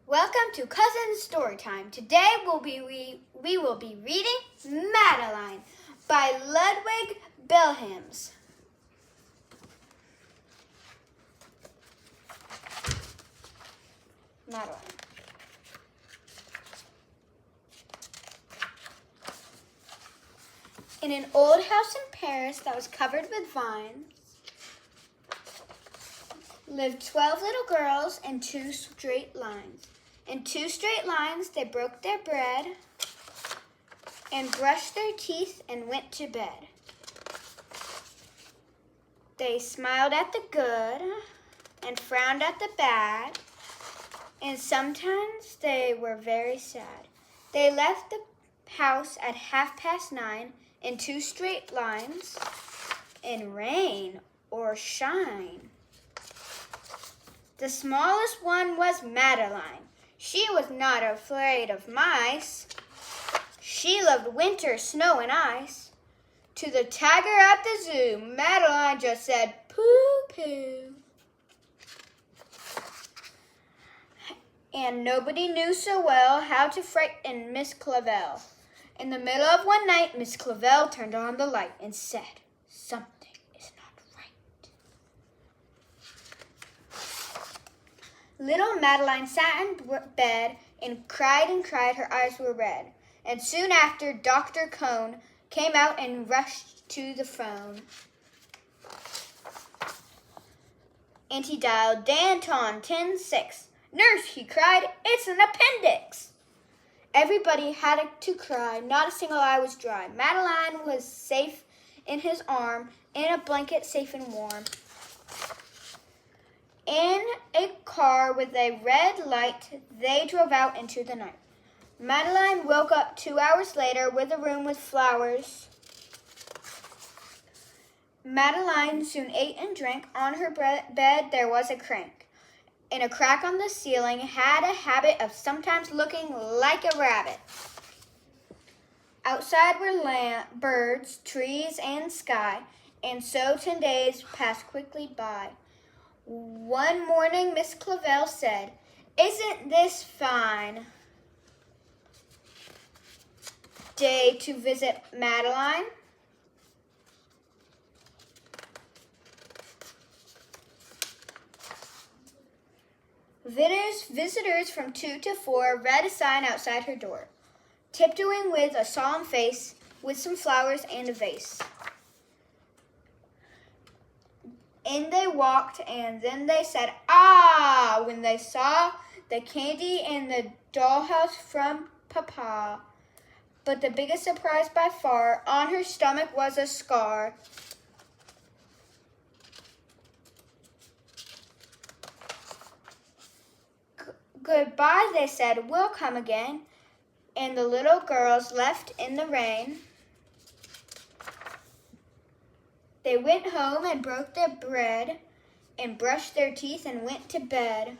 Welcome to Cousin's Storytime. Today we will be reading Madeline by Ludwig Bellhams. Madeline. In an old house in Paris that was covered with vines, lived 12 little girls in 2 straight lines. In 2 straight lines, they broke their bread and brushed their teeth and went to bed. They smiled at the good and frowned at the bad, and sometimes they were very sad. They left the house at 9:30 in 2 straight lines, in rain or shine. The smallest one was Madeline. She was not afraid of mice. She loved winter, snow, and ice. To the tiger at the zoo, Madeline just said, "Pooh-pooh." And nobody knew so well how to frighten Miss Clavel. In the middle of one night, Miss Clavel turned on the light and said, "Something is not right." Little Madeline sat in bed and cried. Her eyes were red. And soon after, Dr. Cone came out and rushed to the phone. And he dialed Danton 10-6. "Nurse," he cried, "it's an appendix." Everybody had to cry. Not a single eye was dry. Madeline was safe in his arm, in a blanket safe and warm. In a car with a red light, they drove out into the night. Madeline woke up 2 hours later with a room with flowers. Madeline soon ate and drank. On her bed there was a crank, and a crack on the ceiling had a habit of sometimes looking like a rabbit. Outside were birds, trees, and sky, and so 10 days passed quickly by. One morning, Miss Clavel said, "Isn't this fine day to visit Madeline?" Visitors from 2 to 4 read a sign outside her door, tiptoeing with a solemn face, with some flowers and a vase. In they walked, and then they said, "Ah!" when they saw the candy and the dollhouse from Papa. But the biggest surprise by far, on her stomach was a scar. "Goodbye," they said, "we'll come again." And the little girls left in the rain. They went home and broke their bread and brushed their teeth and went to bed.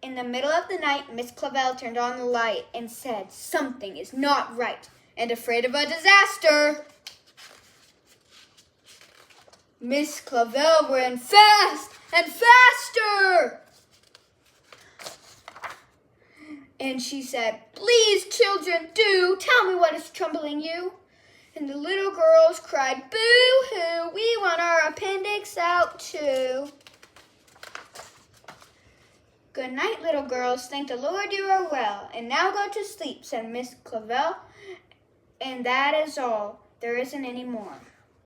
In the middle of the night, Miss Clavel turned on the light and said, "Something is not right," and afraid of a disaster, Miss Clavel ran fast and faster. And she said, "Please, children, do tell me what is troubling you." And the little girls cried, "Boo-hoo, we want our appendix out too." "Good night, little girls. Thank the Lord you are well. And now go to sleep," said Miss Clavel. "And that is all. There isn't any more."